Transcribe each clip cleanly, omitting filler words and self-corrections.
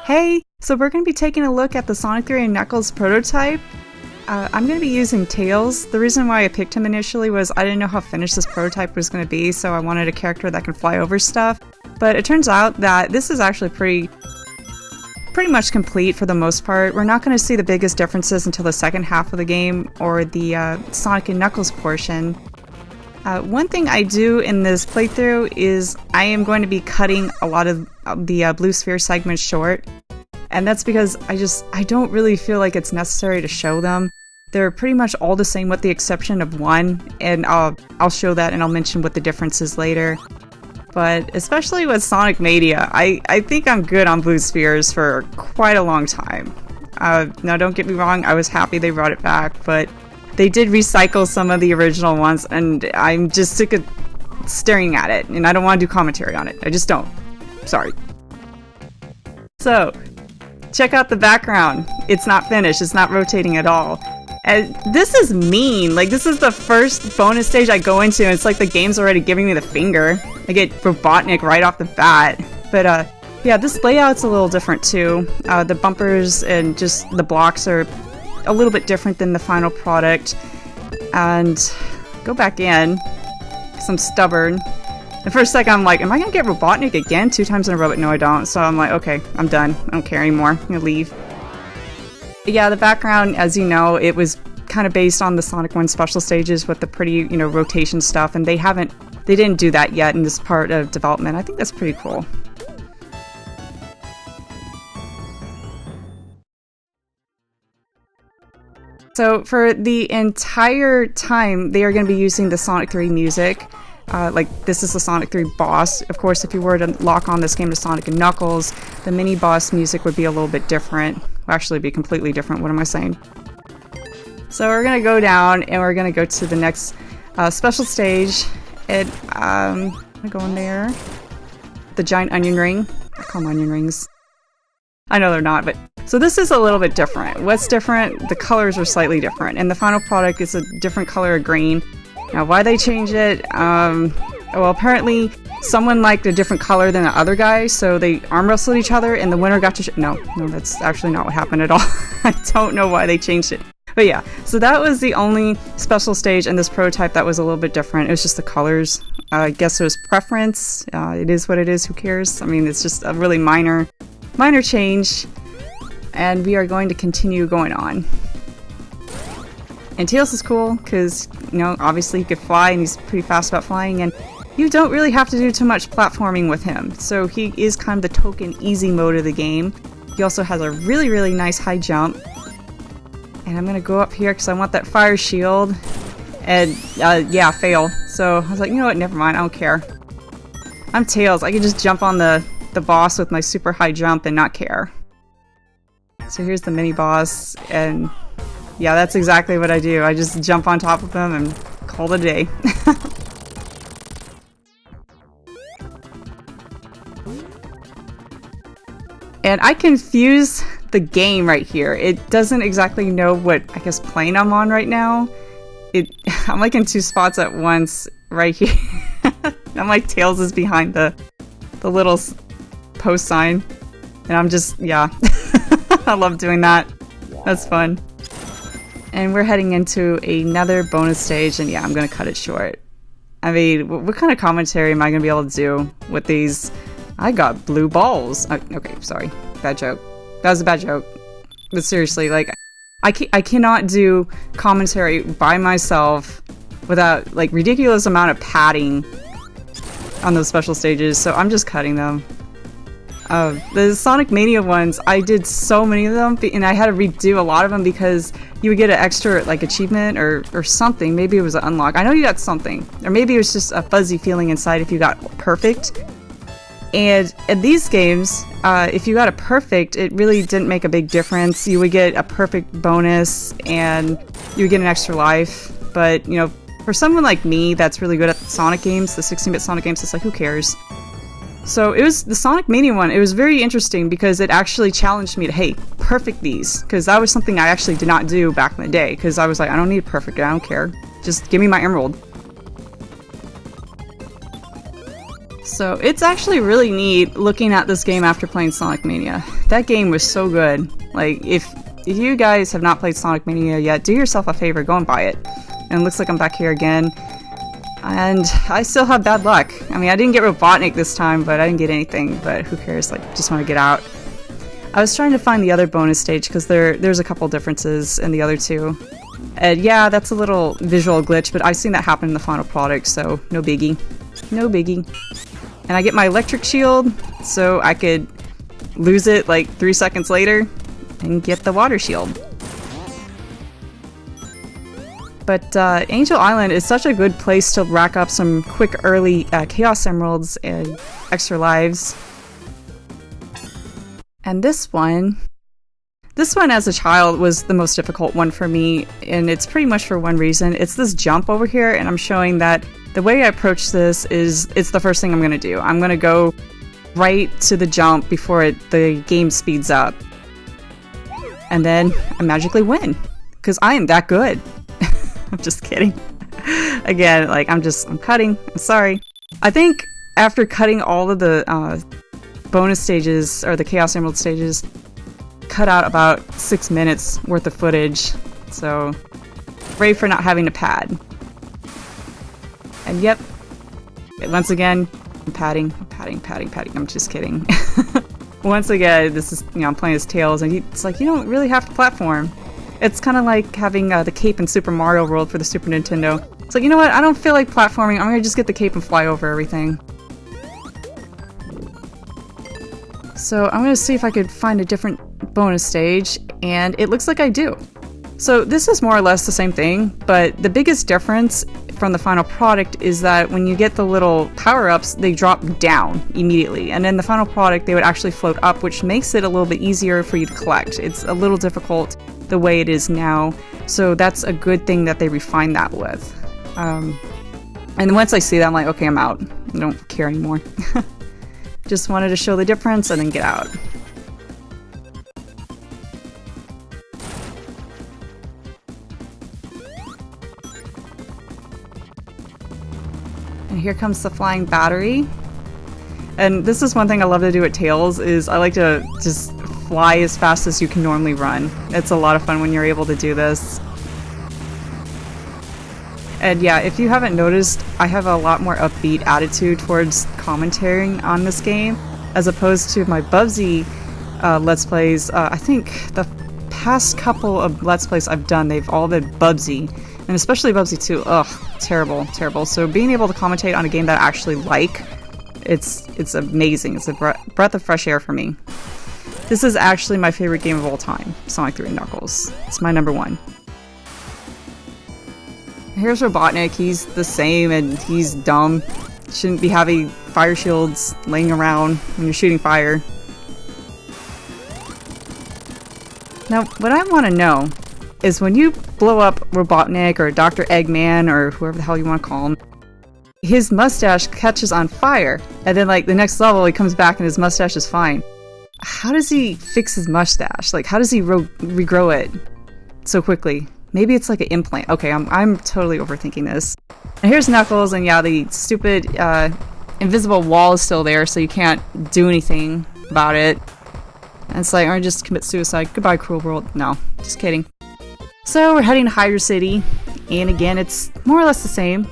Hey, so we're going to be taking a look at the Sonic 3 and Knuckles prototype. I'm going to be using Tails. The reason why I picked him initially was I didn't know how finished this prototype was going to be, so I wanted a character that can fly over stuff. But it turns out that this is actually pretty much complete for the most part. We're not going to see the biggest differences until the second half of the game, or the Sonic and Knuckles portion. One thing I do in this playthrough is I am going to be cutting a lot of the blue sphere segments short. And that's because I don't really feel like it's necessary to show them. They're pretty much all the same with the exception of one, and I'll show that and I'll mention what the difference is later. But especially with Sonic Mania, I think I'm good on blue spheres for quite a long time. Now don't get me wrong, I was happy they brought it back, but they did recycle some of the original ones, and I'm just sick of staring at it, and I don't want to do commentary on it. I just don't. Sorry. So, check out the background. It's not finished. It's not rotating at all. And this is mean. Like, this is the first bonus stage I go into, and it's like the game's already giving me the finger. I get Robotnik right off the bat. But, yeah, this layout's a little different, too. The bumpers and just the blocks are a little bit different than the final product. And go back in, because I'm stubborn. And for a second I'm like, am I gonna get Robotnik again 2 times in a row? But no, I don't. So I'm like, okay, I'm done. I don't care anymore. I'm gonna leave. But yeah, the background, as you know, it was kind of based on the Sonic 1 special stages with the pretty, rotation stuff, and they didn't do that yet in this part of development. I think that's pretty cool. So for the entire time, they are going to be using the Sonic 3 music. Like, this is the Sonic 3 boss. Of course, if you were to lock on this game to Sonic and Knuckles, the mini-boss music would be a little bit different. Well, actually, be completely different. What am I saying? So we're going to go down, and we're going to go to the next special stage. I'm going to go in there. The giant onion ring. I call them onion rings. I know they're not, but... So this is a little bit different. What's different? The colors are slightly different, and the final product is a different color of green. Now, why they change it? Well, apparently someone liked a different color than the other guy, so they arm wrestled each other, and the winner got to... No, that's actually not what happened at all. I don't know why they changed it. But yeah, so that was the only special stage in this prototype that was a little bit different. It was just the colors. I guess it was preference. It is what it is. Who cares? I mean, it's just a really minor change. And we are going to continue going on. And Tails is cool because, obviously he could fly and he's pretty fast about flying, and you don't really have to do too much platforming with him. So he is kind of the token easy mode of the game. He also has a really, really nice high jump. And I'm going to go up here because I want that fire shield. And, yeah, fail. So I was like, you know what, never mind, I don't care. I'm Tails, I can just jump on the boss with my super high jump and not care. So here's the mini-boss, and yeah, that's exactly what I do. I just jump on top of them and call it a day. And I confuse the game right here. It doesn't exactly know what, I guess, plane I'm on right now. I'm like in 2 spots at once right here. I'm like Tails is behind the little post sign. And I'm just, yeah. I love doing that. That's fun. And we're heading into another bonus stage, and yeah, I'm gonna cut it short. I mean, what kind of commentary am I gonna be able to do with these? I got blue balls. Okay, sorry. Bad joke. That was a bad joke. But seriously, like, I cannot do commentary by myself without, like, ridiculous amount of padding on those special stages, so I'm just cutting them. The Sonic Mania ones, I did so many of them, and I had to redo a lot of them because you would get an extra, like, achievement or something. Maybe it was an unlock. I know you got something. Or maybe it was just a fuzzy feeling inside if you got perfect. And in these games, if you got a perfect, it really didn't make a big difference. You would get a perfect bonus, and you would get an extra life. But, for someone like me that's really good at Sonic games, the 16-bit Sonic games, it's like, who cares? So it was the Sonic Mania one. It was very interesting because it actually challenged me to, hey, perfect these. Because that was something I actually did not do back in the day. Because I was like, I don't need perfect, I don't care. Just give me my emerald. So it's actually really neat looking at this game after playing Sonic Mania. That game was so good. Like, if you guys have not played Sonic Mania yet, do yourself a favor, go and buy it. And it looks like I'm back here again. And I still have bad luck. I mean, I didn't get Robotnik this time, but I didn't get anything. But who cares? Like, just want to get out. I was trying to find the other bonus stage because there's a couple differences in the other two. And yeah, that's a little visual glitch, but I've seen that happen in the final product, so no biggie. No biggie. And I get my electric shield, so I could lose it like 3 seconds later and get the water shield. But Angel Island is such a good place to rack up some quick early Chaos Emeralds and extra lives. And this one as a child was the most difficult one for me, and it's pretty much for one reason. It's this jump over here, and I'm showing that the way I approach this is it's the first thing I'm going to do. I'm going to go right to the jump before the game speeds up. And then I magically win, because I am that good. I'm just kidding. Again, like, I'm cutting. I'm sorry. I think after cutting all of the bonus stages, or the Chaos Emerald stages, cut out about 6 minutes worth of footage, so brave for not having a pad. And yep, once again, I'm padding. I'm just kidding. Once again, this is, I'm playing as Tails, and it's like, you don't really have to platform. It's kind of like having the cape in Super Mario World for the Super Nintendo. It's like, you know what, I don't feel like platforming, I'm gonna just get the cape and fly over everything. So I'm gonna see if I could find a different bonus stage, and it looks like I do. So this is more or less the same thing, but the biggest difference from the final product is that when you get the little power-ups, they drop down immediately, and in the final product they would actually float up, which makes it a little bit easier for you to collect. It's a little difficult the way it is now, so that's a good thing that they refined that with. And once I see that, I'm like, okay, I'm out. I don't care anymore. Just wanted to show the difference and then get out. And here comes the flying battery. And this is one thing I love to do at Tails, is I like to just fly as fast as you can normally run. It's a lot of fun when you're able to do this. And yeah, if you haven't noticed, I have a lot more upbeat attitude towards commentating on this game, as opposed to my Bubsy Let's Plays. I think the past couple of Let's Plays I've done, they've all been Bubsy. And especially Bubsy 2, ugh, terrible, terrible. So being able to commentate on a game that I actually like, it's amazing. It's a breath of fresh air for me. This is actually my favorite game of all time, Sonic 3 and Knuckles. It's my number one. Here's Robotnik, he's the same and he's dumb. Shouldn't be having fire shields laying around when you're shooting fire. Now, what I want to know is when you blow up Robotnik or Dr. Eggman or whoever the hell you want to call him, his mustache catches on fire, and then like the next level he comes back and his mustache is fine. How does he fix his mustache? Like, how does he regrow it so quickly? Maybe it's like an implant. Okay, I'm totally overthinking this. And here's Knuckles, and yeah, the stupid invisible wall is still there, so you can't do anything about it. And it's like, or just commit suicide. Goodbye, cruel world. No, just kidding. So we're heading to Hydrocity, and again, it's more or less the same.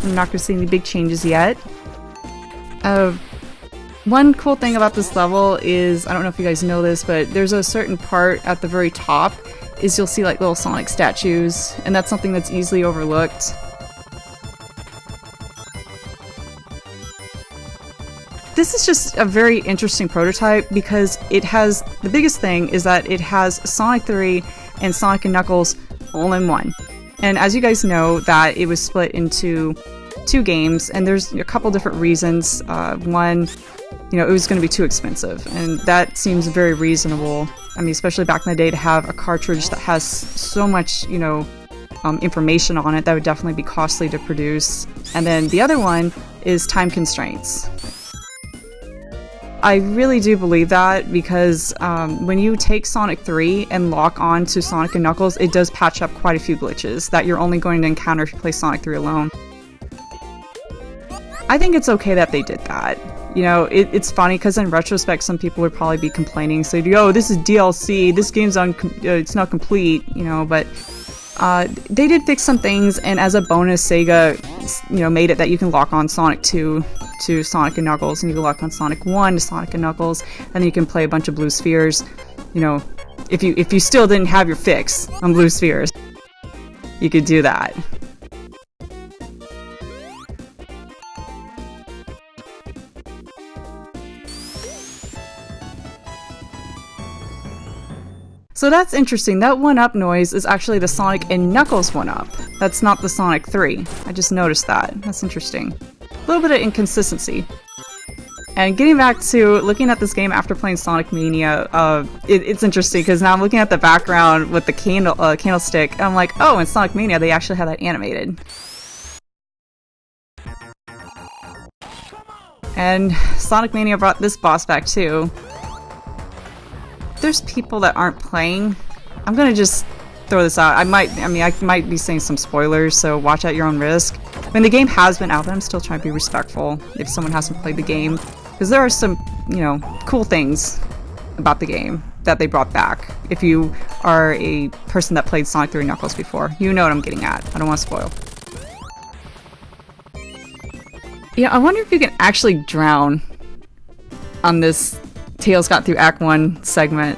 I'm not going to see any big changes yet. One cool thing about this level is, I don't know if you guys know this, but there's a certain part at the very top is you'll see like little Sonic statues, and that's something that's easily overlooked. This is just a very interesting prototype because it has, the biggest thing is that it has Sonic 3 and Sonic and Knuckles all in one. And as you guys know, that it was split into 2 games, and there's a couple different reasons. One, it was going to be too expensive, and that seems very reasonable. I mean, especially back in the day, to have a cartridge that has so much, information on it, that would definitely be costly to produce. And then the other one is time constraints. I really do believe that because when you take Sonic 3 and lock on to Sonic and Knuckles, it does patch up quite a few glitches that you're only going to encounter if you play Sonic 3 alone. I think it's okay that they did that. You know, it's funny because in retrospect, some people would probably be complaining, saying, "Oh, this is DLC. This game's it's not complete." You know, but they did fix some things, and as a bonus, Sega, you know, made it that you can lock on Sonic 2 to Sonic and Knuckles, and you can lock on Sonic 1 to Sonic and Knuckles, and then you can play a bunch of Blue Spheres. You know, if you still didn't have your fix on Blue Spheres, you could do that. So that's interesting. That 1-up noise is actually the Sonic and Knuckles 1-up. That's not the Sonic 3. I just noticed that. That's interesting. A little bit of inconsistency. And getting back to looking at this game after playing Sonic Mania, it's interesting because now I'm looking at the background with the candlestick, and I'm like, oh, in Sonic Mania they actually had that animated. And Sonic Mania brought this boss back too. There's people that aren't playing. I'm gonna just throw this out. I might be saying some spoilers, so watch at your own risk. I mean, the game has been out, but I'm still trying to be respectful if someone hasn't played the game, because there are some, you know, cool things about the game that they brought back. If you are a person that played Sonic 3 Knuckles before, you know what I'm getting at. I don't want to spoil. Yeah, I wonder if you can actually drown on this Tails got through Act 1 segment.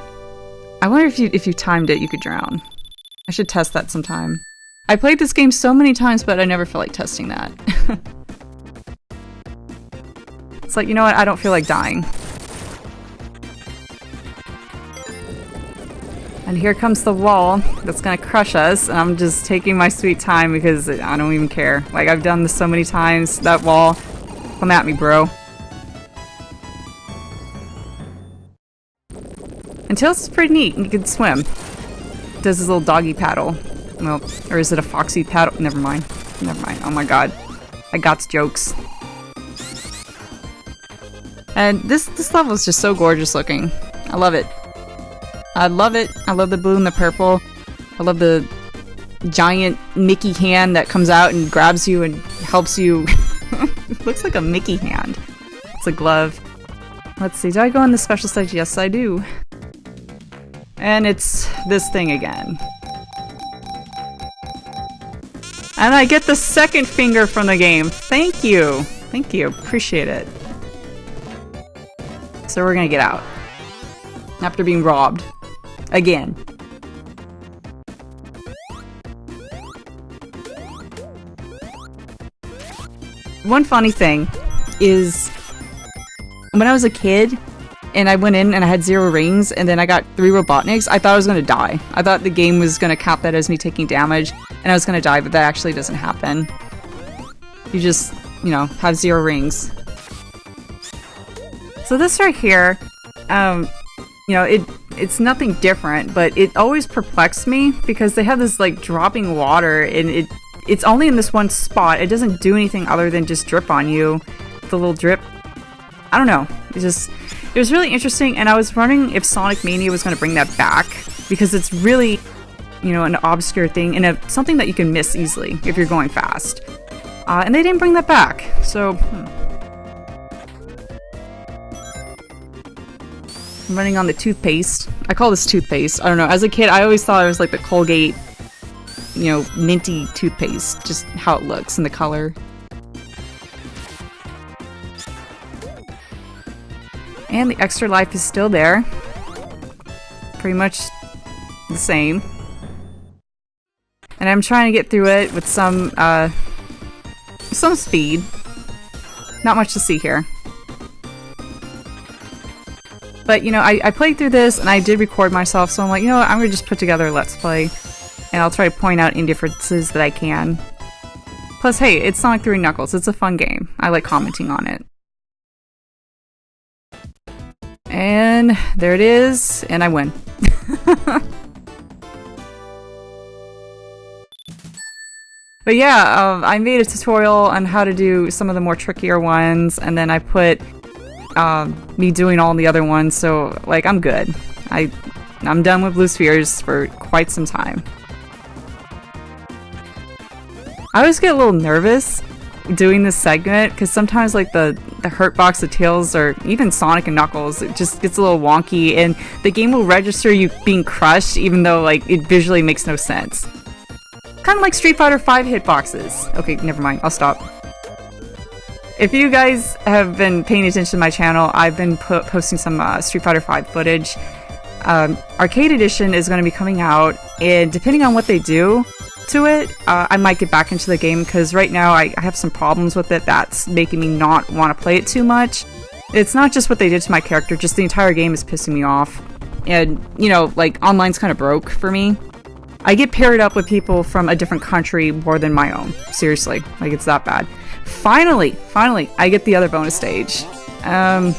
I wonder if you timed it, you could drown. I should test that sometime. I played this game so many times, but I never feel like testing that. It's like, you know what? I don't feel like dying. And here comes the wall that's gonna crush us, and I'm just taking my sweet time because I don't even care. Like, I've done this so many times. That wall, come at me, bro. And Tails is pretty neat. You can swim. Does his little doggy paddle. Well, or is it a foxy paddle? Never mind. Never mind. Oh my god. I got jokes. And this level is just so gorgeous looking. I love it. I love it. I love the blue and the purple. I love the giant Mickey hand that comes out and grabs you and helps you. It looks like a Mickey hand. It's a glove. Let's see. Do I go on the special stage? Yes, I do. And it's this thing again. And I get the second finger from the game. Thank you. Thank you. Appreciate it. So we're gonna get out. After being robbed. Again. One funny thing is when I was a kid, and I went in and I had 0 rings, and then I got 3 Robotniks, I thought I was gonna die. I thought the game was gonna count that as me taking damage, and I was gonna die, but that actually doesn't happen. You just, you know, have 0 rings. So this right here, you know, it's nothing different, but it always perplexed me because they have this like dropping water, and it's only in this one spot. It doesn't do anything other than just drip on you. The little drip. I don't know. It was really interesting, and I was wondering if Sonic Mania was going to bring that back, because it's really, you know, an obscure thing and something that you can miss easily if you're going fast. And they didn't bring that back, so I'm running on the toothpaste. I call this toothpaste. I don't know. As a kid, I always thought it was like the Colgate, you know, minty toothpaste, just how it looks and the color. And the extra life is still there. Pretty much the same. And I'm trying to get through it with some speed. Not much to see here. But, you know, I played through this and I did record myself, so I'm like, you know what, I'm gonna just put together a Let's Play. And I'll try to point out any differences that I can. Plus, hey, it's Sonic 3 Knuckles. It's a fun game. I like commenting on it. And there it is, and I win. But yeah, I made a tutorial on how to do some of the more trickier ones, and then I put me doing all the other ones, so like I'm good. I'm done with Blue Spheres for quite some time. I always get a little nervous doing this segment because sometimes like the hurt box of Tails or even Sonic and Knuckles, it just gets a little wonky and the game will register you being crushed even though like it visually makes no sense. Kind of like Street Fighter V hitboxes. Okay, never mind, I'll stop. If you guys have been paying attention to my channel, I've been posting some Street Fighter V footage. Arcade Edition is going to be coming out, and depending on what they do to it, I might get back into the game, because right now I have some problems with it that's making me not want to play it too much. It's not just what they did to my character, just the entire game is pissing me off. And, you know, like, online's kind of broke for me. I get paired up with people from a different country more than my own. Seriously, like, it's that bad. Finally, I get the other bonus stage. Let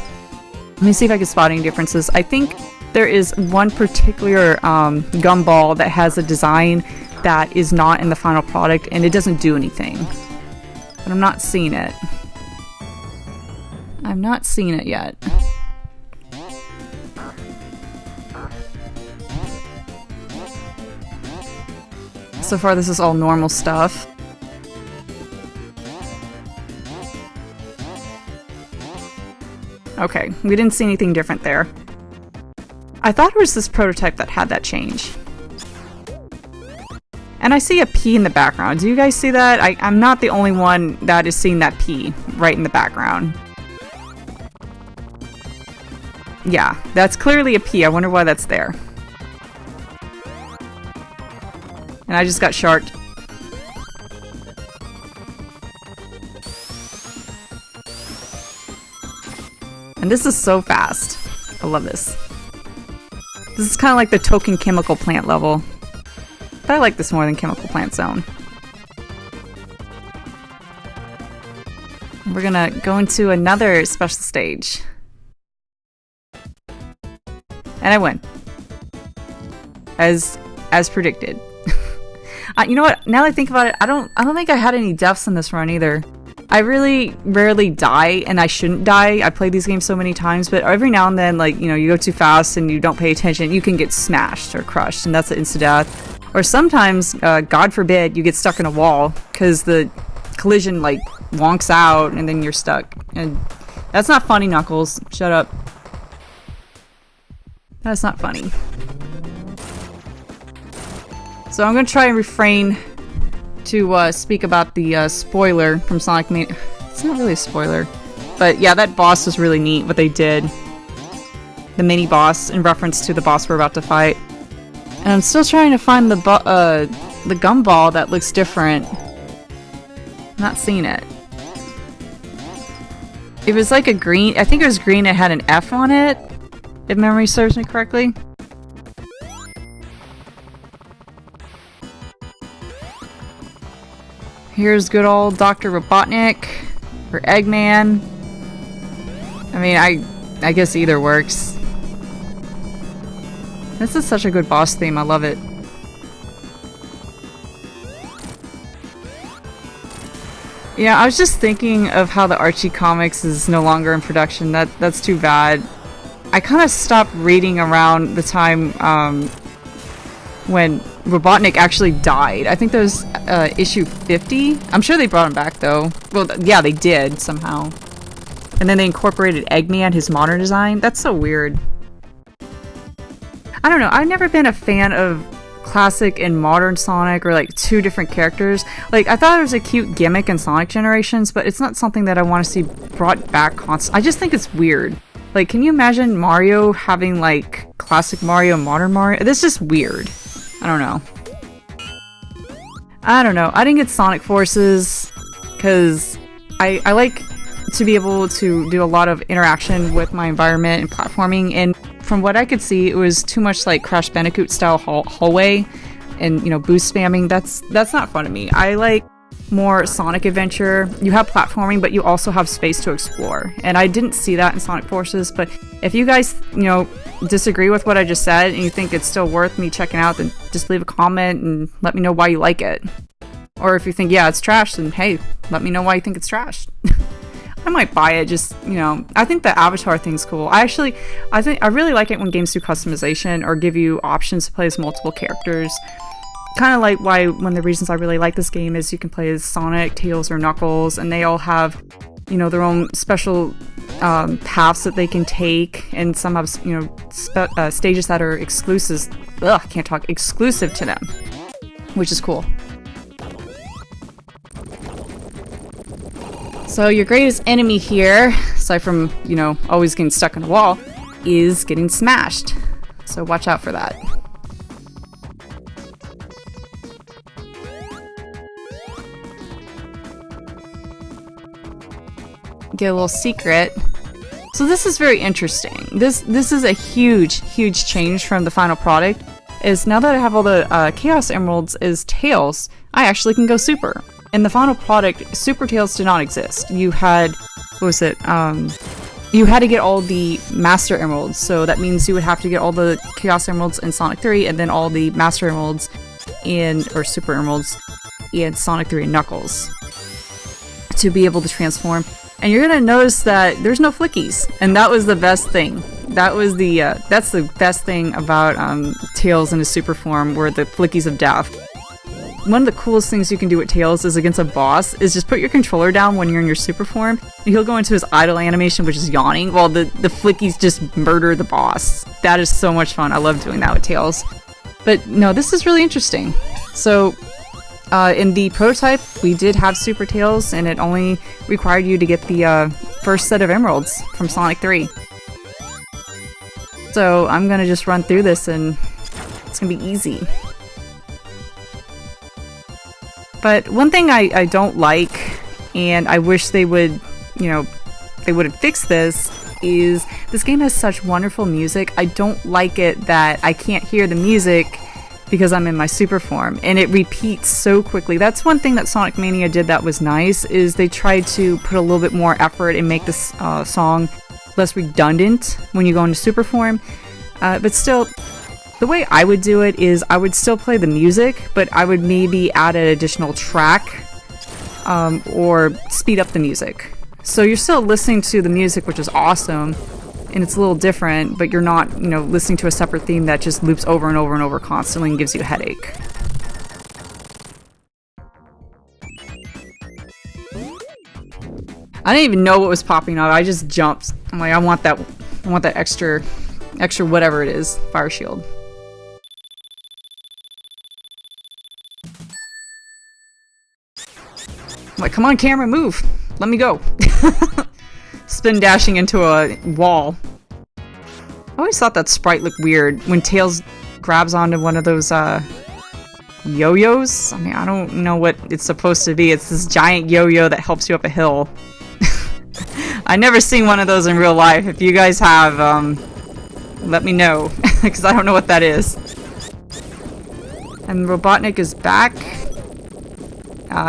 me see if I can spot any differences. I think there is one particular gumball that has a design that is not in the final product, and it doesn't do anything. But I'm not seeing it. I'm not seeing it yet. So far, this is all normal stuff. Okay, we didn't see anything different there. I thought it was this prototype that had that change. And I see a P in the background. Do you guys see that? I'm not the only one that is seeing that P right in the background. Yeah, that's clearly a P. I wonder why that's there. And I just got sharked. And this is so fast. I love this. This is kind of like the token chemical plant level. But I like this more than chemical plant zone. We're gonna go into another special stage. And I win. As predicted. You know what? Now that I think about it, I don't think I had any deaths in this run either. I really rarely die, and I shouldn't die. I played these games so many times, but every now and then, like, you know, you go too fast and you don't pay attention, you can get smashed or crushed, and that's an insta-death. Or sometimes, God forbid, you get stuck in a wall, because the collision, like, wonks out, and then you're stuck. And that's not funny, Knuckles. Shut up. That's not funny. So I'm gonna try and refrain to speak about the spoiler from Sonic Mania. It's not really a spoiler. But yeah, that boss was really neat, what they did. The mini boss in reference to the boss we're about to fight. And I'm still trying to find the gumball that looks different. I'm not seeing it. It was like a green, I think it was green, it had an F on it, if memory serves me correctly. Here's good old Dr. Robotnik, or Eggman. I mean, I guess either works. This is such a good boss theme, I love it. Yeah, I was just thinking of how the Archie comics is no longer in production. That's too bad. I kind of stopped reading around the time when Robotnik actually died. I think that was issue 50. I'm sure they brought him back though. Well, yeah, they did somehow. And then they incorporated Eggman, his modern design. That's so weird. I don't know. I've never been a fan of classic and modern Sonic, or like two different characters. Like, I thought it was a cute gimmick in Sonic Generations, but it's not something that I want to see brought back constantly. I just think it's weird. Like, can you imagine Mario having like classic Mario, modern Mario? This is just weird. I don't know. I didn't get Sonic Forces because I like to be able to do a lot of interaction with my environment and platforming, and from what I could see, it was too much like Crash Bandicoot style hallway and, you know, boost spamming. That's not fun to me. I like more Sonic adventure. You have platforming, but you also have space to explore, and I didn't see that in Sonic Forces. But if you guys, you know, disagree with what I just said and you think it's still worth me checking out, then just leave a comment and let me know why you like it. Or if you think, yeah, it's trash, then hey, let me know why you think it's trash. I might buy it, just, you know, I think the avatar thing's cool. I really like it when games do customization or give you options to play as multiple characters. kind of like why one of the reasons I really like this game is you can play as Sonic, Tails, or Knuckles, and they all have, you know, their own special paths that they can take, and some have, you know, stages that are exclusive. Ugh, can't talk. Exclusive to them, which is cool. So your greatest enemy here, aside from, you know, always getting stuck in a wall, is getting smashed. So watch out for that. Get a little secret. So this is very interesting. This is a huge change from the final product. Is now that I have all the Chaos Emeralds as Tails, I actually can go Super. In the final product, Super Tails did not exist. You had, what was it? You had to get all the Master Emeralds, so that means you would have to get all the Chaos Emeralds in Sonic 3, and then all the Master Emeralds or Super Emeralds in Sonic 3 and Knuckles to be able to transform. And you're gonna notice that there's no flickies, and that was the best thing. That was that's the best thing about Tails in his super form, were the flickies of death. One of the coolest things you can do with Tails is against a boss is just put your controller down when you're in your super form, and he'll go into his idle animation, which is yawning, while the flickies just murder the boss. That is so much fun. I love doing that with Tails. But no, this is really interesting. So in the prototype, we did have Super Tails, and it only required you to get the first set of emeralds from Sonic 3. So I'm gonna just run through this, and it's gonna be easy. But one thing I don't like, and I wish they would, you know, they would have fixed this, is this game has such wonderful music. I don't like it that I can't hear the music because I'm in my super form, and it repeats so quickly. That's one thing that Sonic Mania did that was nice, is they tried to put a little bit more effort and make this song less redundant when you go into super form. But still, the way I would do it is I would still play the music, but I would maybe add an additional track or speed up the music. So you're still listening to the music, which is awesome, and it's a little different, but you're not, you know, listening to a separate theme that just loops over and over and over constantly and gives you a headache. I didn't even know what was popping up. I just jumped. I'm like, I want that extra whatever it is, fire shield. I'm like, come on, camera, move. Let me go. Spin dashing into a wall. I always thought that sprite looked weird when Tails grabs onto one of those yo-yos. I mean, I don't know what it's supposed to be. It's this giant yo-yo that helps you up a hill. I never seen one of those in real life. If you guys have, let me know, because I don't know what that is. And Robotnik is back.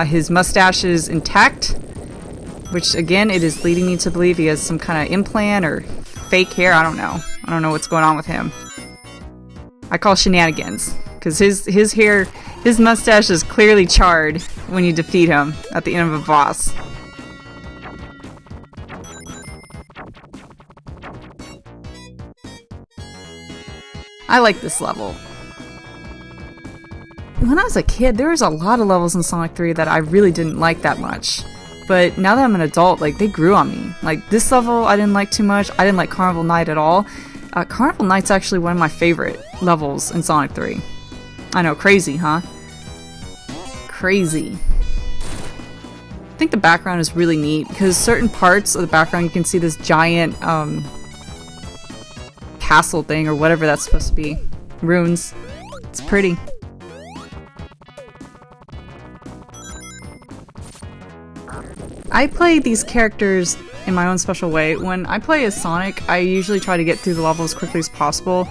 His mustache is intact, which again, it is leading me to believe he has some kind of implant or fake hair. I don't know. I don't know what's going on with him. I call shenanigans, because his hair, his mustache is clearly charred when you defeat him at the end of a boss. I like this level. When I was a kid, there was a lot of levels in Sonic 3 that I really didn't like that much. But now that I'm an adult, like, they grew on me. Like, this level I didn't like too much. I didn't like Carnival Night at all. Carnival Night's actually one of my favorite levels in Sonic 3. I know, crazy, huh? Crazy. I think the background is really neat, because certain parts of the background you can see this giant, castle thing, or whatever that's supposed to be. Runes. It's pretty. I play these characters in my own special way. When I play as Sonic, I usually try to get through the level as quickly as possible.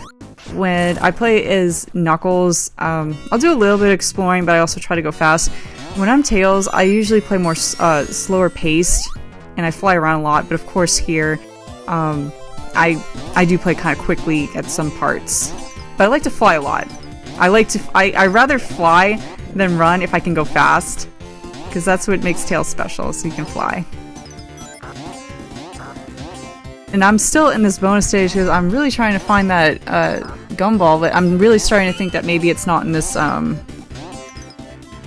When I play as Knuckles, I'll do a little bit of exploring, but I also try to go fast. When I'm Tails, I usually play more slower paced, and I fly around a lot, but of course here, I do play kind of quickly at some parts. But I like to fly a lot. I rather fly than run if I can go fast, because that's what makes Tails special, so you can fly. And I'm still in this bonus stage because I'm really trying to find that gumball, but I'm really starting to think that maybe it's not in this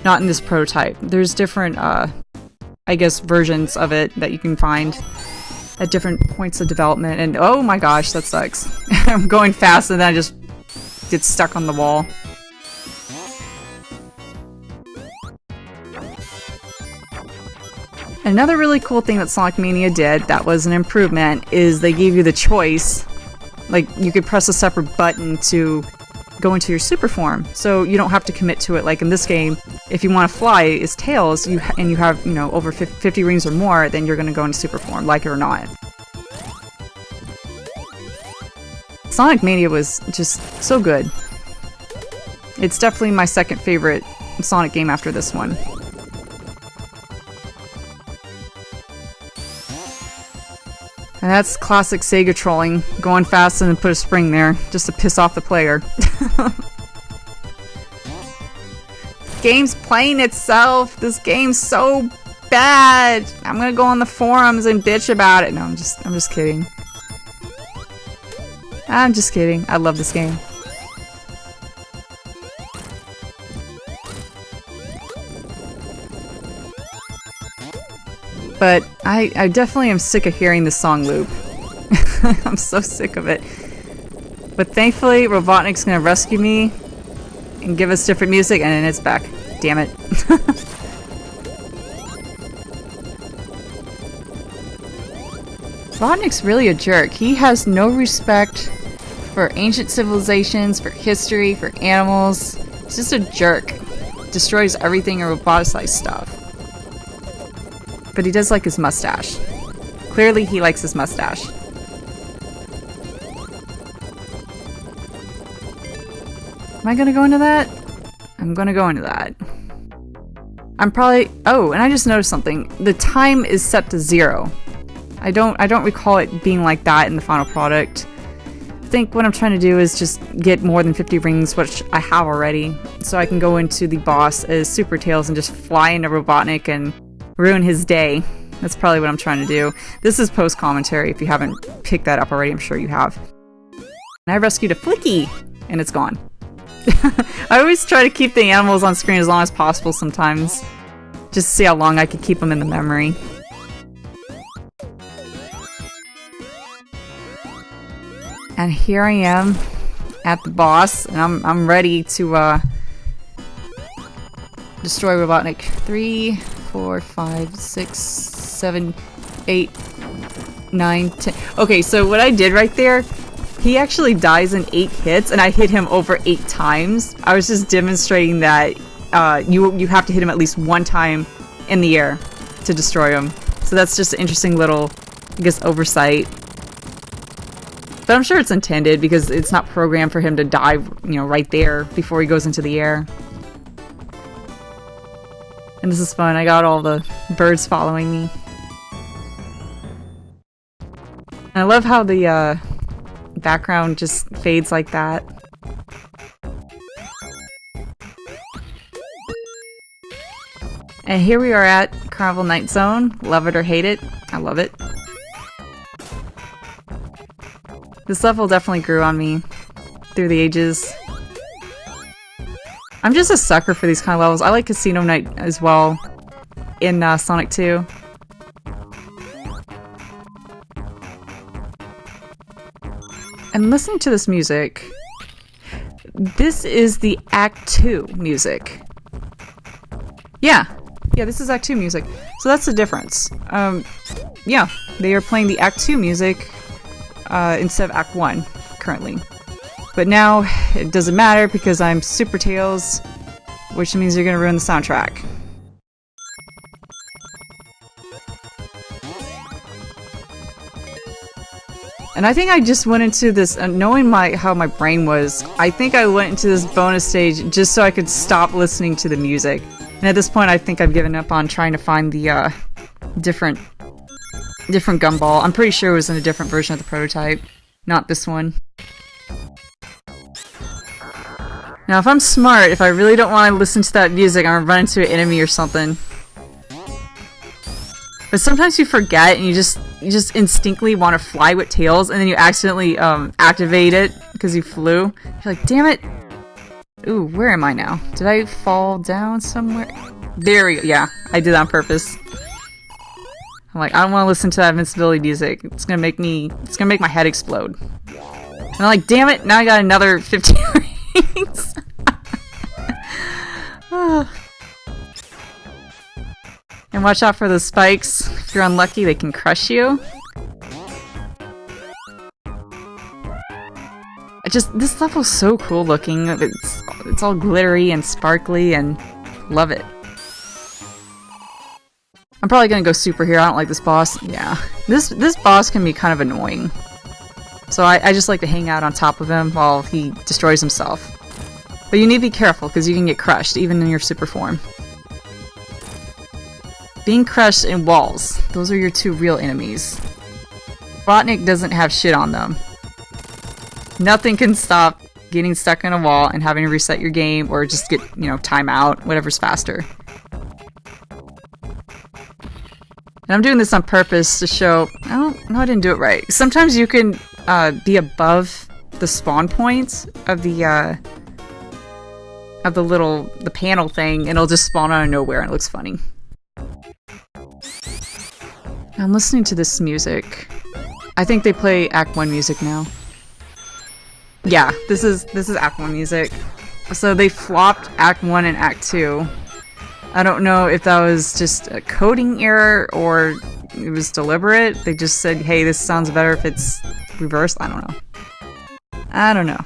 Not in this prototype. There's different, I guess, versions of it that you can find at different points of development. And oh my gosh, that sucks. I'm going fast and then I just get stuck on the wall. Another really cool thing that Sonic Mania did that was an improvement is they gave you the choice. Like, you could press a separate button to go into your super form, so you don't have to commit to it. Like in this game, if you want to fly as Tails, and you have, you know, over 50 rings or more, then you're going to go into super form, like it or not. Sonic Mania was just so good. It's definitely my second favorite Sonic game after this one. And that's classic Sega trolling, going fast and then put a spring there, just to piss off the player. Game's playing itself! This game's so bad! I'm gonna go on the forums and bitch about it. No, I'm just kidding. I'm just kidding. I love this game. But I definitely am sick of hearing this song loop. I'm so sick of it. But thankfully, Robotnik's gonna rescue me and give us different music, and then it's back. Damn it. Robotnik's really a jerk. He has no respect for ancient civilizations, for history, for animals. He's just a jerk. Destroys everything and roboticized stuff. But he does like his mustache. Clearly he likes his mustache. Am I gonna go into that? I'm gonna go into that. I'm probably... Oh, and I just noticed something. The time is set to 0. I don't recall it being like that in the final product. I think what I'm trying to do is just get more than 50 rings, which I have already, so I can go into the boss as Super Tails and just fly into Robotnik and ruin his day. That's probably what I'm trying to do. This is post-commentary. If you haven't picked that up already, I'm sure you have. And I rescued a Flicky, and it's gone. I always try to keep the animals on screen as long as possible sometimes. Just to see how long I can keep them in the memory. And here I am at the boss, and I'm ready to destroy Robotnik. 3, 4, 5, 6, 7, 8, 9, 10. Okay, so what I did right there, he actually dies in 8 hits, and I hit him over 8 times. I was just demonstrating that you have to hit him at least 1 time in the air to destroy him. So that's just an interesting little, I guess, oversight. But I'm sure it's intended because it's not programmed for him to die, you know, right there before he goes into the air. And this is fun. I got all the birds following me. And I love how the background just fades like that. And here we are at Carnival Night Zone. Love it or hate it. I love it. This level definitely grew on me through the ages. I'm just a sucker for these kind of levels. I like Casino Night as well in Sonic 2. And listening to this music, this is the Act 2 music. Yeah, this is Act 2 music. So that's the difference. Yeah, they are playing the Act 2 music instead of Act 1 currently. But now it doesn't matter because I'm Super Tails, which means you're gonna ruin the soundtrack. And I think I just went into this, knowing how my brain was, I think I went into this bonus stage just so I could stop listening to the music. And at this point I think I've given up on trying to find the different gumball. I'm pretty sure it was in a different version of the prototype, not this one. Now if I'm smart, if I really don't want to listen to that music, I'm gonna run into an enemy or something. But sometimes you forget and you just instinctively want to fly with Tails, and then you accidentally activate it because you flew. You're like, damn it! Ooh, where am I now? Did I fall down somewhere? There we go. Yeah, I did that on purpose. I'm like, I don't want to listen to that invincibility music. It's gonna make my head explode. And I'm like, damn it, now I got another 15 rings. And watch out for those spikes. If you're unlucky, they can crush you. This level's so cool looking. It's all glittery and sparkly and love it. I'm probably gonna go super here. I don't like this boss. Yeah. This boss can be kind of annoying. So I just like to hang out on top of him while he destroys himself. But you need to be careful because you can get crushed even in your super form. Being crushed in walls. Those are your two real enemies. Robotnik doesn't have shit on them. Nothing can stop getting stuck in a wall and having to reset your game or just get, time out, whatever's faster. And I'm doing this on purpose to show, no, I didn't do it right. Sometimes you can be above the spawn points of the panel thing and it'll just spawn out of nowhere and it looks funny. I'm listening to this music. I think they play Act 1 music now. Yeah, this is Act 1 music. So they flopped Act 1 and Act 2. I don't know if that was just a coding error or it was deliberate. They just said, hey, this sounds better if it's reversed. I don't know.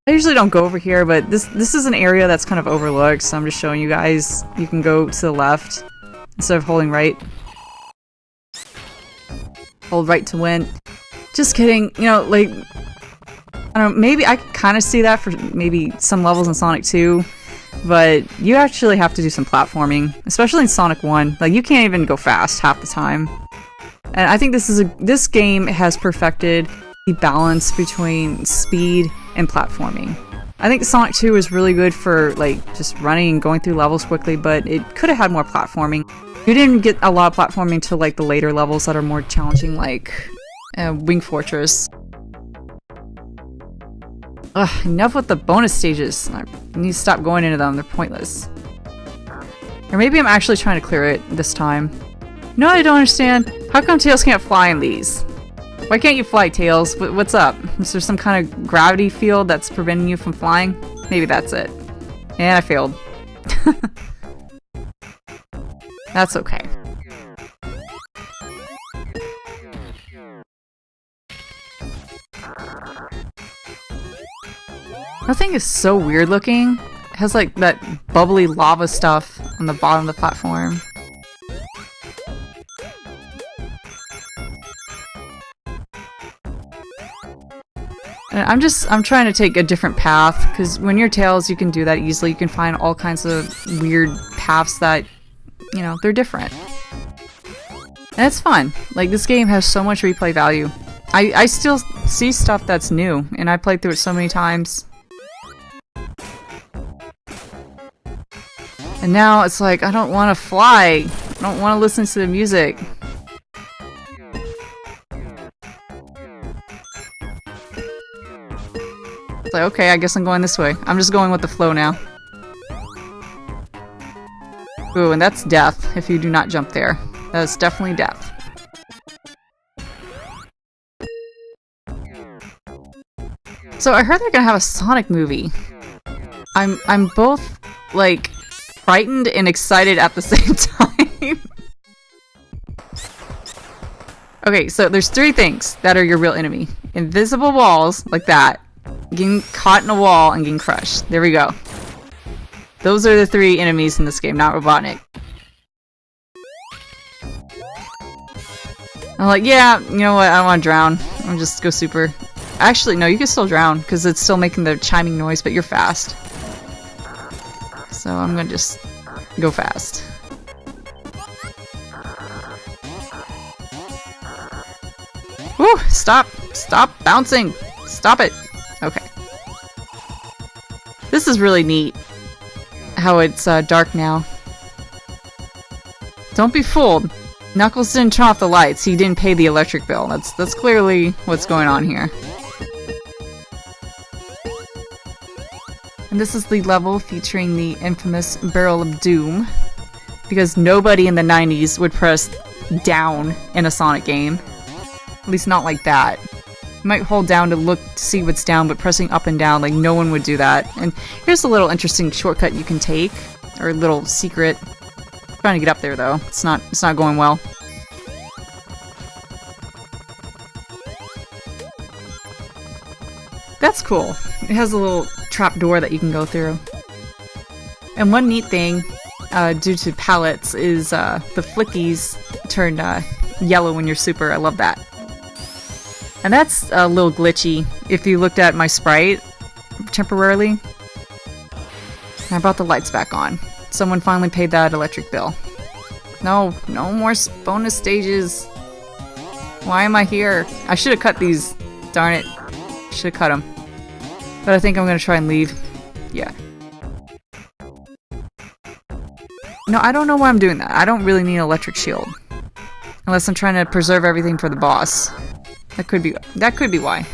I usually don't go over here, but this is an area that's kind of overlooked, so I'm just showing you guys. You can go to the left instead of holding right. Hold right to win. Just kidding. I don't know, maybe I could kind of see that for maybe some levels in Sonic 2, but you actually have to do some platforming, especially in Sonic 1. Like, you can't even go fast half the time. And I think this game has perfected the balance between speed and platforming. I think Sonic 2 is really good for, just running and going through levels quickly, but it could have had more platforming. You didn't get a lot of platforming to, the later levels that are more challenging, like Wing Fortress. Ugh, enough with the bonus stages. I need to stop going into them, they're pointless. Or maybe I'm actually trying to clear it this time. No, I don't understand. How come Tails can't fly in these? Why can't you fly, Tails? What's up? Is there some kind of gravity field that's preventing you from flying? Maybe that's it. And I failed. That's okay. That thing is so weird looking. It has that bubbly lava stuff on the bottom of the platform. And I'm trying to take a different path, because when you're Tails you can do that easily. You can find all kinds of weird paths that, they're different. And it's fun. This game has so much replay value. I still see stuff that's new, and I played through it so many times. And now it's like, I don't want to fly. I don't want to listen to the music. It's like, okay, I guess I'm going this way. I'm just going with the flow now. Ooh, and that's death if you do not jump there. That's definitely death. So I heard they're gonna have a Sonic movie. I'm both, frightened and excited at the same time. Okay, so there's three things that are your real enemy. Invisible walls, like that. Getting caught in a wall and getting crushed. There we go. Those are the three enemies in this game, not Robotnik. I'm like, yeah, you know what, I don't want to drown. I'll just go super. Actually, no, you can still drown, because it's still making the chiming noise, but you're fast. So I'm gonna just go fast. Woo! Stop! Stop bouncing! Stop it! Okay. This is really neat. How it's dark now. Don't be fooled. Knuckles didn't turn off the lights. He didn't pay the electric bill. That's clearly what's going on here. And this is the level featuring the infamous Barrel of Doom. Because nobody in the 90s would press down in a Sonic game. At least not like that. You might hold down to look to see what's down, but pressing up and down, like no one would do that. And here's a little interesting shortcut you can take, or a little secret. I'm trying to get up there though. It's not going well. That's cool. It has a little trap door that you can go through. And one neat thing, due to palettes, is the flickies turn yellow when you're super. I love that. And that's a little glitchy if you looked at my sprite temporarily. And I brought the lights back on. Someone finally paid that electric bill. No more bonus stages. Why am I here? I should have cut these. Darn it. Should have cut them. But I think I'm going to try and leave. Yeah. No, I don't know why I'm doing that. I don't really need an electric shield. Unless I'm trying to preserve everything for the boss. That could be why.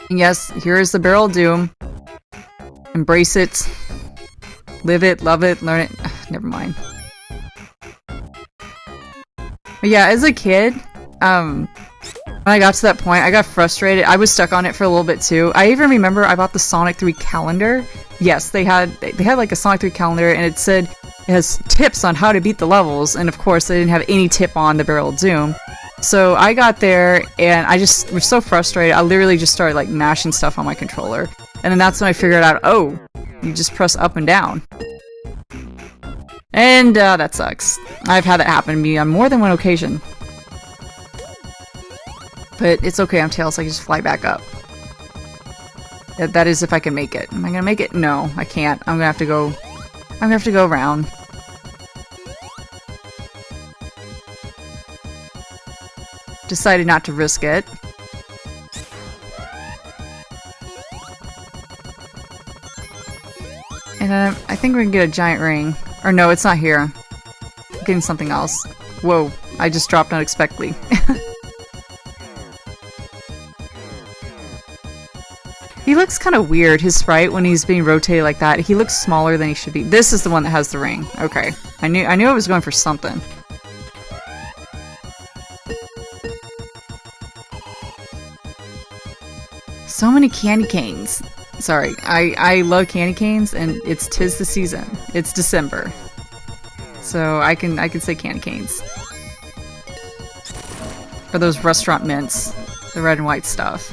And yes, here is the Barrel of Doom. Embrace it. Live it, love it, learn it. Never mind. But yeah, as a kid, when I got to that point, I got frustrated. I was stuck on it for a little bit too. I even remember I bought the Sonic 3 calendar. Yes, they had like a Sonic 3 calendar, and it said it has tips on how to beat the levels, and of course they didn't have any tip on the Barrel of Doom. So I got there, and I just was so frustrated. I literally just started like mashing stuff on my controller, and then that's when I figured out, oh, you just press up and down. And that sucks. I've had that happen to me on more than one occasion. But it's okay, I'm Tails, I can just fly back up. That is if I can make it. Am I gonna make it? No, I can't. I'm gonna have to go around. Decided not to risk it. And then I think we can get a giant ring. Or no, it's not here. I'm getting something else. Whoa, I just dropped unexpectedly. He looks kind of weird, his sprite, when he's being rotated like that. He looks smaller than he should be. This is the one that has the ring. Okay. I knew I was going for something. So many candy canes. Sorry, I love candy canes, and it's 'tis the season. It's December. So I can say candy canes. Or those restaurant mints. The red and white stuff.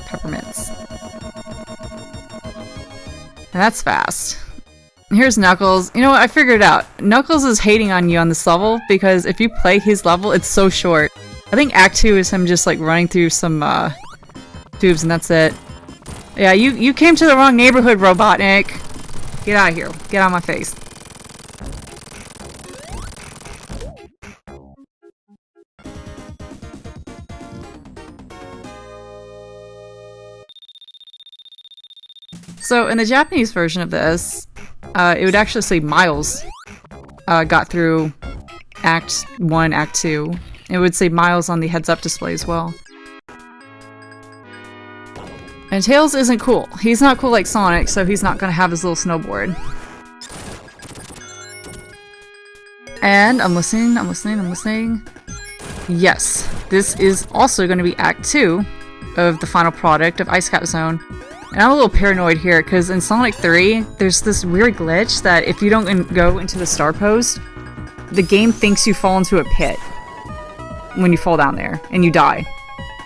Peppermints. And that's fast. Here's Knuckles. You know what? I figured it out. Knuckles is hating on you on this level because if you play his level, it's so short. I think Act 2 is him just like running through some tubes and that's it. Yeah, you came to the wrong neighborhood, Robotnik. Get out of here. Get out of my face. So in the Japanese version of this, it would actually say Miles got through Act 1, Act 2. It would say Miles on the heads-up display as well. And Tails isn't cool. He's not cool like Sonic, so he's not gonna have his little snowboard. And I'm listening. Yes, this is also gonna be Act 2 of the final product of Ice Cap Zone. And I'm a little paranoid here, because in Sonic 3, there's this weird glitch that if you don't go into the star post, the game thinks you fall into a pit when you fall down there, and you die.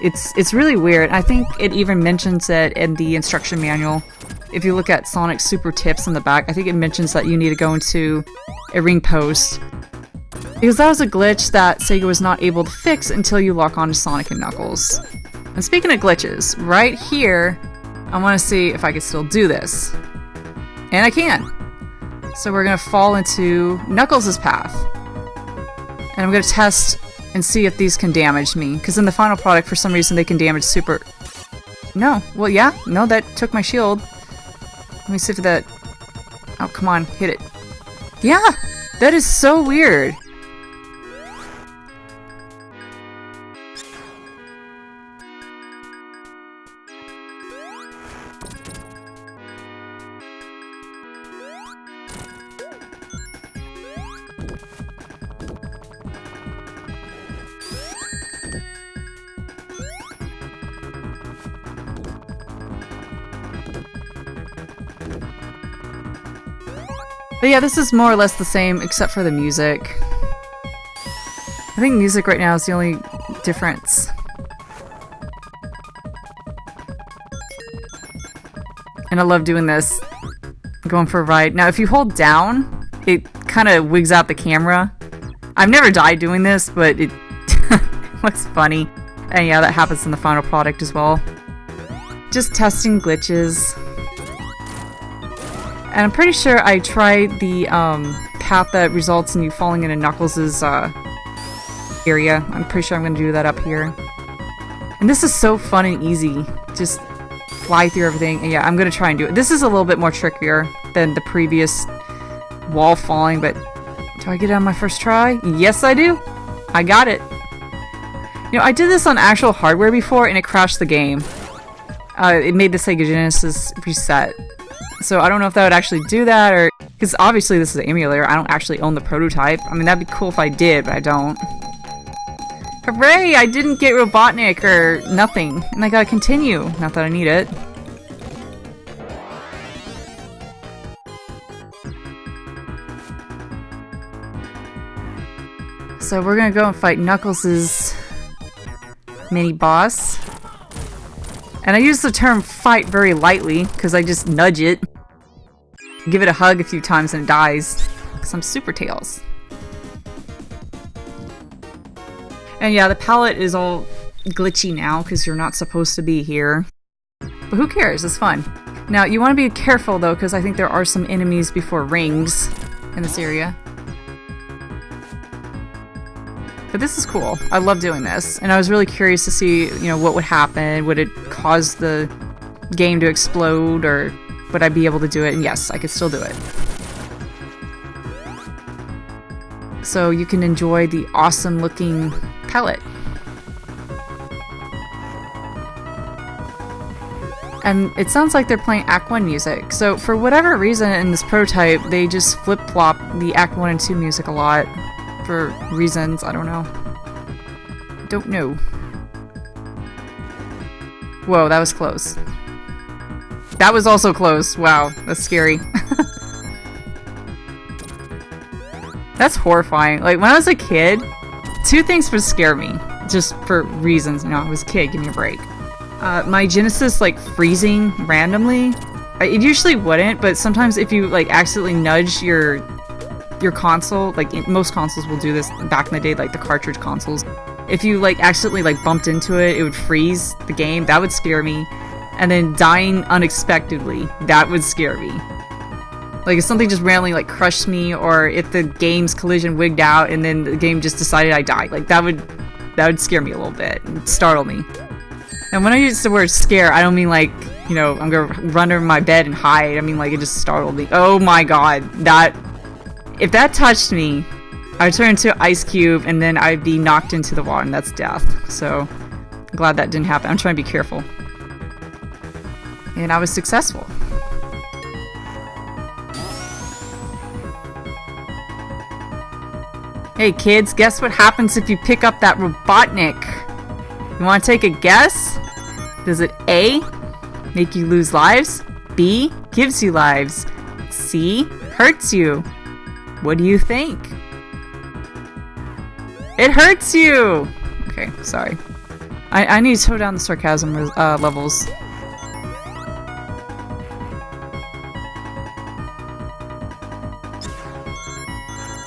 It's really weird. I think it even mentions it in the instruction manual. If you look at Sonic's super tips in the back, I think it mentions that you need to go into a ring post. Because that was a glitch that Sega was not able to fix until you lock on to Sonic and Knuckles. And speaking of glitches, right here, I want to see if I can still do this. And I can! So we're going to fall into Knuckles' path. And I'm going to test and see if these can damage me. Because in the final product, for some reason, they can damage super... No. Well, yeah. No, that took my shield. Let me see if that... Oh, come on. Hit it. Yeah! That is so weird. But yeah, this is more or less the same except for the music. I think music right now is the only difference. And I love doing this. Going for a ride. Now if you hold down, it kind of wigs out the camera. I've never died doing this, but it looks funny. And yeah, that happens in the final product as well. Just testing glitches. And I'm pretty sure I tried the path that results in you falling into Knuckles' area. I'm pretty sure I'm going to do that up here. And this is so fun and easy. Just fly through everything. And yeah, I'm going to try and do it. This is a little bit more trickier than the previous wall falling, but do I get it on my first try? Yes, I do. I got it. You know, I did this on actual hardware before and it crashed the game. It made the Sega Genesis reset. So I don't know if that would actually do that, or because obviously this is an emulator. I don't actually own the prototype. I mean, that'd be cool if I did, but I don't. Hooray! I didn't get Robotnik or nothing, and I gotta continue. Not that I need it. So we're gonna go and fight Knuckles' mini boss. And I use the term fight very lightly, because I just nudge it. Give it a hug a few times and it dies. Because I'm Super Tails. And yeah, the palette is all glitchy now, because you're not supposed to be here. But who cares? It's fun. Now, you want to be careful though, because I think there are some enemies before rings in this area. But this is cool. I love doing this. And I was really curious to see, you know, what would happen. Would it cause the game to explode, or would I be able to do it? And yes, I could still do it. So you can enjoy the awesome looking palette. And it sounds like they're playing Act 1 music. So for whatever reason in this prototype, they just flip-flop the Act 1 and 2 music a lot. For reasons, I don't know. Don't know. Whoa, that was close. That was also close. Wow, that's scary. That's horrifying. Like, when I was a kid, two things would scare me. Just for reasons. You know, I was a kid, give me a break. My Genesis, like, freezing randomly. It usually wouldn't, but sometimes if you, like, accidentally nudge your console, like most consoles will do this back in the day, like the cartridge consoles. If you like accidentally like bumped into it, it would freeze the game. That would scare me. And then dying unexpectedly, that would scare me. Like if something just randomly like crushed me, or if the game's collision wigged out and then the game just decided I died, like that would scare me a little bit and startle me. And when I use the word scare, I don't mean like, you know, I'm gonna run under my bed and hide. I mean like it just startled me. Oh my god, if that touched me, I'd turn into an ice cube and then I'd be knocked into the water, and that's death. So, I'm glad that didn't happen. I'm trying to be careful. And I was successful. Hey kids, guess what happens if you pick up that Robotnik? You want to take a guess? Does it A, make you lose lives? B, gives you lives? C, hurts you? What do you think? It hurts you! Okay, sorry. I need to tone down the sarcasm levels.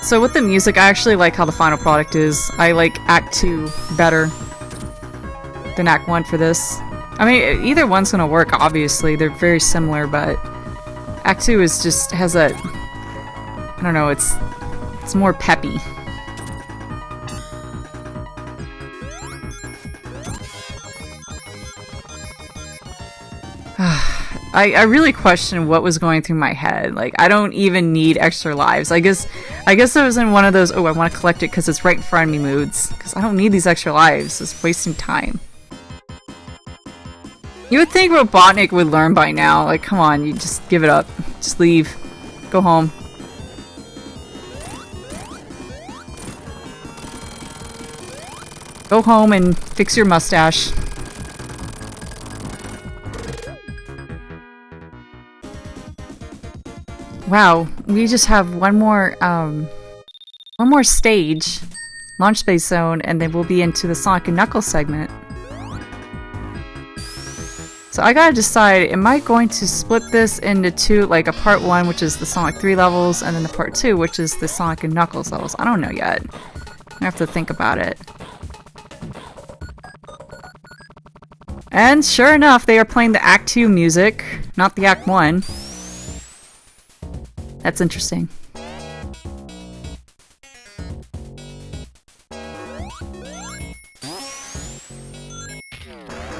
So with the music, I actually like how the final product is. I like Act 2 better than Act 1 for this. I mean, either one's gonna work, obviously. They're very similar, but Act 2 is just has a... I don't know, it's more peppy. I really question what was going through my head. Like, I don't even need extra lives. I guess I was in one of those, oh, I want to collect it because it's right in front of me moods. Because I don't need these extra lives. It's wasting time. You would think Robotnik would learn by now. Like, come on, you just give it up. Just leave. Go home. Go home and fix your mustache. Wow, we just have one more stage, launch space zone, and then we'll be into the Sonic and Knuckles segment. So I gotta decide, am I going to split this into two, like a part 1, which is the Sonic 3 levels, and then the part 2, which is the Sonic and Knuckles levels? I don't know yet. I have to think about it. And sure enough, they are playing the Act 2 music, not the Act 1. That's interesting.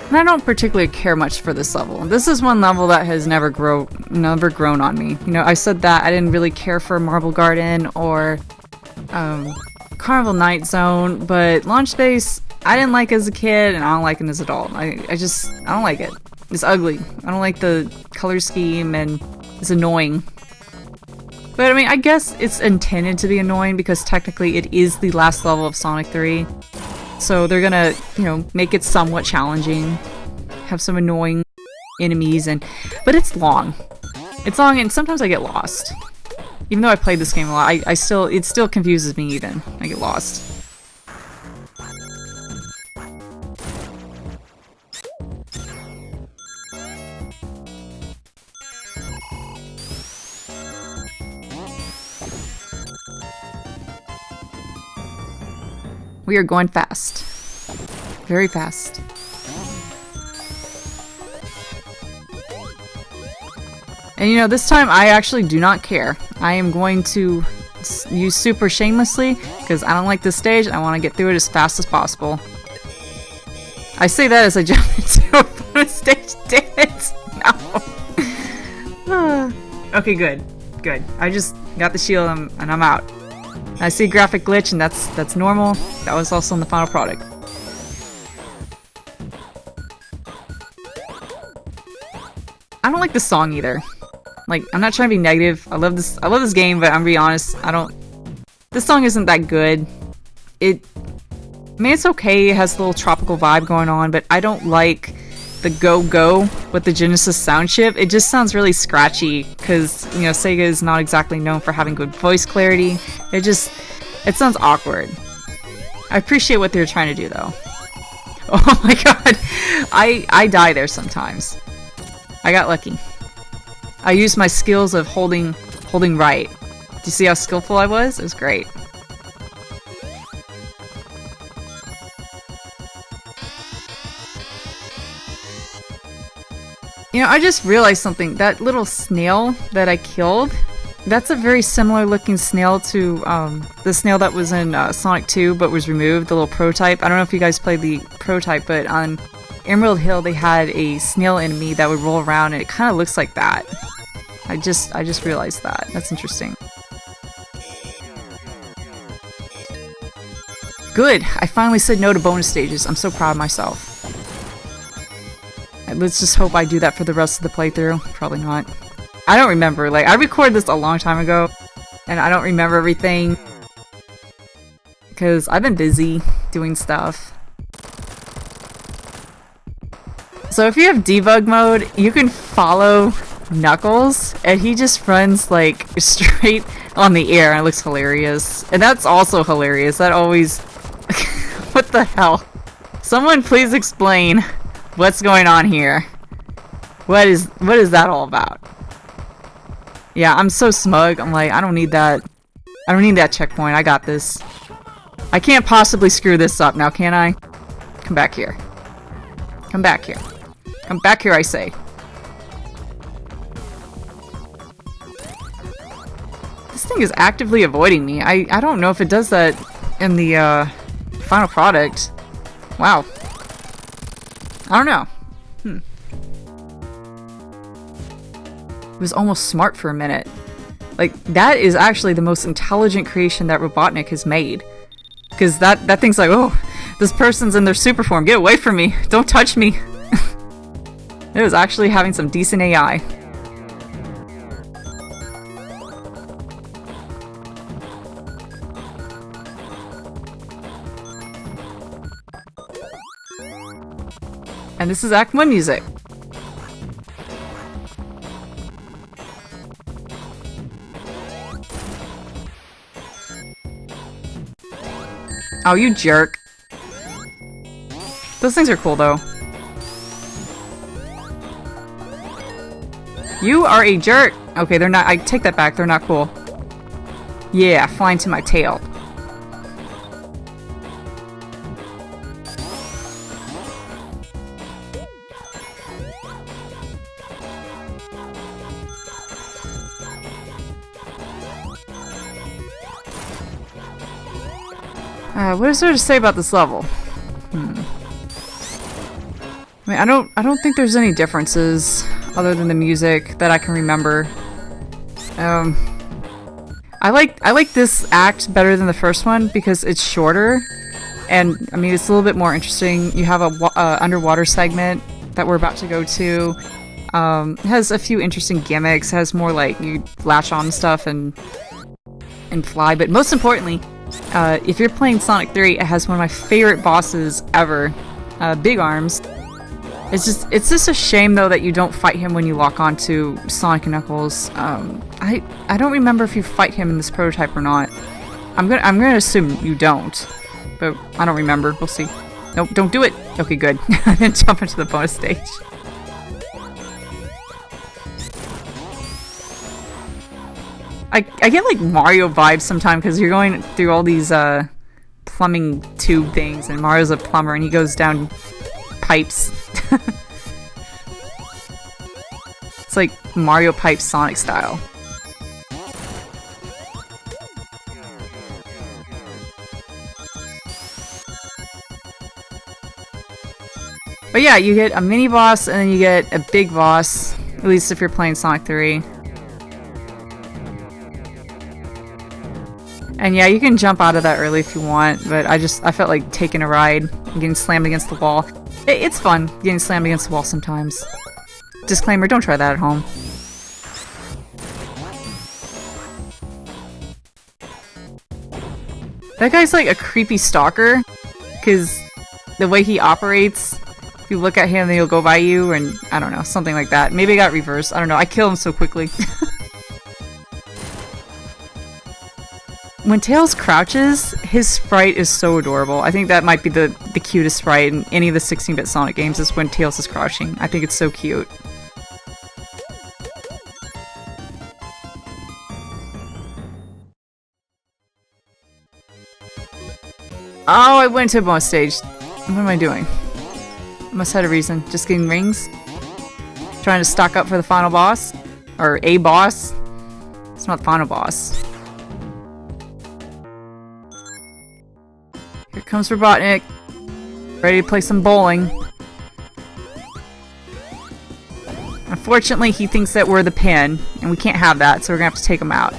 And I don't particularly care much for this level. This is one level that has never grown on me. You know, I said that I didn't really care for Marble Garden or Carnival Night Zone, but Launch Space I didn't like as a kid, and I don't like it as an adult. I don't like it. It's ugly. I don't like the color scheme, and it's annoying. But I mean, I guess it's intended to be annoying because technically it is the last level of Sonic 3. So they're gonna, you know, make it somewhat challenging, have some annoying enemies, but it's long. It's long, and sometimes I get lost. Even though I played this game a lot, it still confuses me even. I get lost. We are going fast. Very fast. And you know, this time I actually do not care. I am going to use super shamelessly because I don't like this stage. I want to get through it as fast as possible. I say that as I jump into a bonus stage. Damn it! No. Okay, good. Good. I just got the shield and I'm out. I see a graphic glitch, and that's normal. That was also in the final product. I don't like the song either. Like, I'm not trying to be negative. I love this game, but I'm gonna be honest, this song isn't that good. I mean, it's okay, it has a little tropical vibe going on, but I don't like the go-go with the Genesis sound chip. It just sounds really scratchy, because, you know, Sega is not exactly known for having good voice clarity. It sounds awkward. I appreciate what they're trying to do, though. Oh my god, I die there sometimes. I got lucky. I used my skills of holding right. Do you see how skillful I was? It was great. You know, I just realized something. That little snail that I killed, that's a very similar looking snail to the snail that was in Sonic 2 but was removed, the little prototype. I don't know if you guys played the prototype, but on Emerald Hill they had a snail enemy that would roll around and it kind of looks like that. I just realized that. That's interesting. Good! I finally said no to bonus stages. I'm so proud of myself. Let's just hope I do that for the rest of the playthrough. Probably not. I don't remember. Like, I recorded this a long time ago, and I don't remember everything. Because I've been busy doing stuff. So if you have debug mode, you can follow Knuckles, and he just runs, like, straight on the air, and it looks hilarious. And that's also hilarious. That always... What the hell? Someone please explain what's going on here. What is that all about? Yeah, I'm so smug. I'm like, I don't need that. I don't need that checkpoint. I got this. I can't possibly screw this up now, can I? Come back here. Come back here. Come back here, I say. This thing is actively avoiding me. I don't know if it does that in the final product. Wow. I don't know. It was almost smart for a minute. Like, that is actually the most intelligent creation that Robotnik has made. Because that thing's like, oh, this person's in their super form. Get away from me. Don't touch me. It was actually having some decent AI. And this is Act 1 music. Oh, you jerk. Those things are cool, though. You are a jerk! Okay, they're not- I take that back, they're not cool. Yeah, flying to my tail. What is there to say about this level? I mean, I don't think there's any differences other than the music that I can remember. I like this act better than the first one because it's shorter, and I mean it's a little bit more interesting. You have a underwater segment that we're about to go to. It has a few interesting gimmicks. It has more like you latch on stuff and fly, but most importantly, if you're playing Sonic 3, it has one of my favorite bosses ever, Big Arms. It's just a shame though that you don't fight him when you lock onto Sonic and Knuckles. I don't remember if you fight him in this prototype or not. I'm gonna assume you don't, but I don't remember. We'll see. Nope, don't do it. Okay, good. I didn't jump into the bonus stage. I get like Mario vibes sometimes because you're going through all these plumbing tube things, and Mario's a plumber and he goes down pipes. It's like Mario Pipe Sonic style. But yeah, you get a mini boss and then you get a big boss, at least if you're playing Sonic 3. And yeah, you can jump out of that early if you want, but I felt like taking a ride and getting slammed against the wall. It's fun getting slammed against the wall sometimes. Disclaimer, don't try that at home. That guy's like a creepy stalker, because the way he operates, if you look at him, then he'll go by you, and I don't know, something like that. Maybe it got reversed. I don't know. I kill him so quickly. When Tails crouches, his sprite is so adorable. I think that might be the cutest sprite in any of the 16-bit Sonic games is when Tails is crouching. I think it's so cute. Oh, I went to a bonus stage. What am I doing? I must have had a reason. Just getting rings? Trying to stock up for the final boss? Or a boss? It's not the final boss. Here comes Robotnik. Ready to play some bowling. Unfortunately, he thinks that we're the pin, and we can't have that, so we're gonna have to take him out.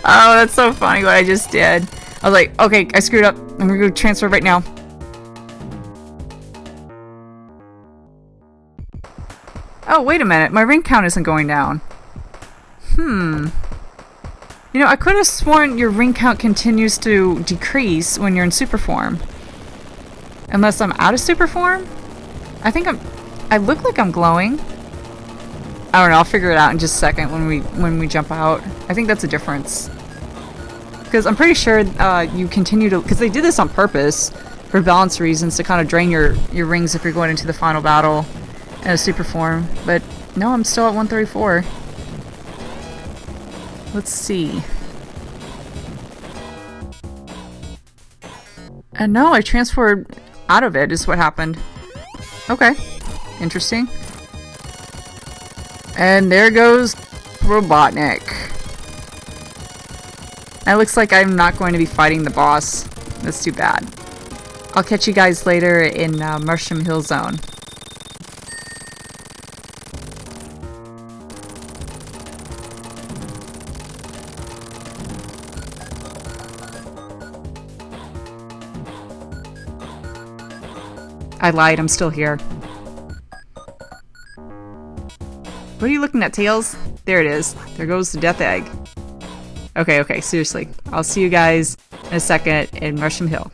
Oh, that's so funny what I just did. I was like, okay, I screwed up. I'm gonna go transfer right now. Oh, wait a minute. My ring count isn't going down. You know, I could have sworn your ring count continues to decrease when you're in super form. Unless I'm out of super form? I look like I'm glowing. I don't know, I'll figure it out in just a second when we jump out. I think that's a difference. Because I'm pretty sure you continue to... Because they did this on purpose, for balance reasons, to kind of drain your rings if you're going into the final battle in a super form. But no, I'm still at 134. Let's see. And no, I transferred out of it is what happened. Okay. Interesting. And there goes Robotnik. It looks like I'm not going to be fighting the boss. That's too bad. I'll catch you guys later in Mushroom Hill Zone. I lied, I'm still here. What are you looking at, Tails? There it is. There goes the death egg. Okay, seriously. I'll see you guys in a second in Mushroom Hill.